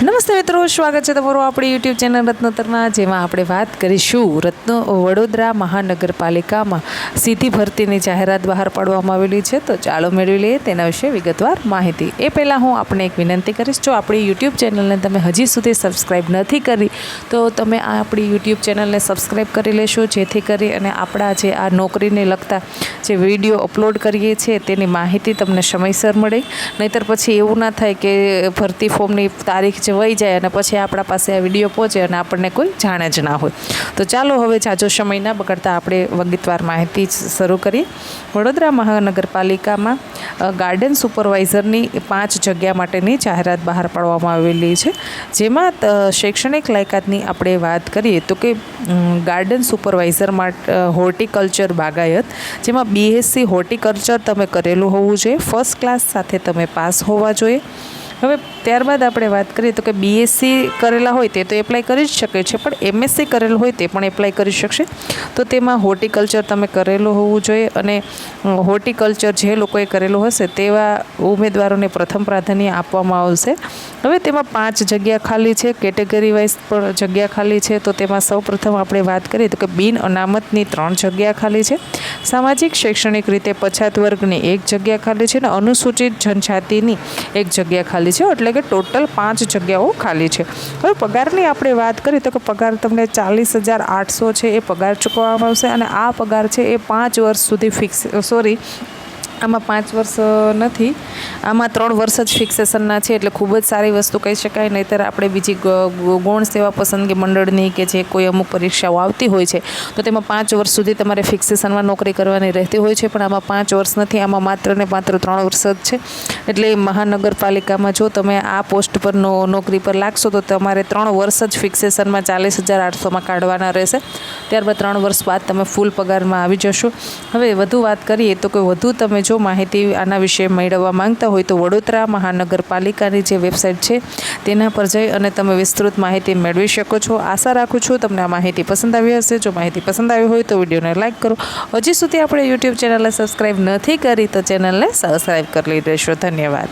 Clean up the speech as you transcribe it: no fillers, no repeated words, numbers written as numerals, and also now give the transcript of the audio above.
નમસ્તે મિત્રો, સ્વાગત છે તમારું આપણી યુટ્યુબ ચેનલ રત્નોત્તરમાં, જેમાં આપણે વાત કરીશું વડોદરા મહાનગરપાલિકામાં સીધી ભરતીની જાહેરાત બહાર પાડવામાં આવેલી છે. તો ચાલો મેળવી લઈએ તેના વિશે વિગતવાર માહિતી. એ પહેલાં હું આપણે એક વિનંતી કરીશ, જો આપણી યુટ્યુબ ચેનલને તમે હજી સુધી સબસ્ક્રાઈબ નથી કરી તો તમે આપણી યુટ્યુબ ચેનલને સબસ્ક્રાઈબ કરી લેશો, જેથી કરી અને આપણા જે આ નોકરીને લગતા જે વિડીયો અપલોડ કરીએ છીએ તેની માહિતી તમને સમયસર મળે. નહીંતર પછી એવું ના થાય કે ભરતી ફોર્મની તારીખ વહી જાય અને પછી આપણા પાસે આ વિડીયો પહોંચે અને આપણને કોઈ જાણે જ ના હોય. તો ચાલો હવે જાજો સમય ના બગાડતા આપણે વિગતવાર માહિતી શરૂ કરીએ. વડોદરા મહાનગરપાલિકામાં ગાર્ડન સુપરવાઇઝરની 5 જગ્યા માટેની જાહેરાત બહાર પાડવામાં આવેલી છે. જેમાં શૈક્ષણિક લાયકાતની આપણે વાત કરીએ તો કે ગાર્ડન સુપરવાઇઝર માટે હોર્ટિકલ્ચર બાગાયત, જેમાં BSc હોર્ટિકલ્ચર તમે કરેલું હોવું જોઈએ, ફર્સ્ટ ક્લાસ સાથે તમે પાસ હોવા જોઈએ. હવે ત્યારબાદ આપણે વાત કરીએ તો કે BSc કરેલા હોય તે તો એપ્લાય કરી જ શકે છે, પણ MSc કરેલું હોય તે પણ એપ્લાય કરી શકશે. તો તેમાં હોર્ટિકલ્ચર તમે કરેલું હોવું જોઈએ અને હોર્ટિકલ્ચર જે લોકોએ કરેલું હશે તેવા ઉમેદવારોને પ્રથમ પ્રાધાન્ય આપવામાં આવશે. હવે તેમાં 5 જગ્યા ખાલી છે, કેટેગરી વાઇઝ પણ જગ્યા ખાલી છે. તો તેમાં સૌપ્રથમ આપણે વાત કરીએ તો કે બિન અનામતની 3 જગ્યા ખાલી છે, સામાજિક શૈક્ષણિક રીતે પછાત વર્ગની 1 જગ્યા ખાલી છે અને અનુસૂચિત જનજાતિની 1 જગ્યા ખાલી છે. એટલે કે ટોટલ 5 જગ્યાઓ ખાલી છે. હવે પગારની આપણે વાત કરીએ તો કે પગાર તમને 40,800 છે એ પગાર ચૂકવવામાં આવશે અને આ પગાર છે એ 5 વર્ષ સુધી ફિક્સ, આમાં 5 વર્ષ નથી, આમાં 3 વર્ષ જ ફિક્સેશનના છે. એટલે ખૂબ જ સારી વસ્તુ કહી શકાય. નહીંતર આપણે બીજી ગૌણ સેવા પસંદગી મંડળની કે જે કોઈ અમુક પરીક્ષાઓ આવતી હોય છે તો તેમાં 5 વર્ષ સુધી તમારે ફિક્સેશનમાં નોકરી કરવાની રહેતી હોય છે, પણ આમાં 5 વર્ષ નથી, આમાં માત્ર ને માત્ર 3 વર્ષ જ છે. એટલે મહાનગરપાલિકામાં જો તમે આ પોસ્ટ પર નોકરી પર લાગશો તો તમારે 3 વર્ષ જ ફિક્સેશનમાં 40,800માં કાઢવાના રહેશે. ત્યારબાદ 3 વર્ષ બાદ તમે ફૂલ પગારમાં આવી જશો. હવે વધુ વાત કરીએ તો કે વધુ તમે જો માહિતી આના વિશે મેળવવા માંગતા હોય તો વડોદરા મહાનગરપાલિકાની જે વેબસાઇટ છે તેના પર જઈ અને તમે વિસ્તૃત માહિતી મેળવી શકો છો. આશા રાખું છું તમને આ માહિતી પસંદ આવી હશે. જો માહિતી પસંદ આવી હોય તો વિડીયોને લાઇક કરો. હજી સુધી આપણે યુટ્યુબ ચેનલને સબસ્ક્રાઈબ નથી કરી તો ચેનલને સબસ્ક્રાઈબ કરી લેશો. ધન્યવાદ.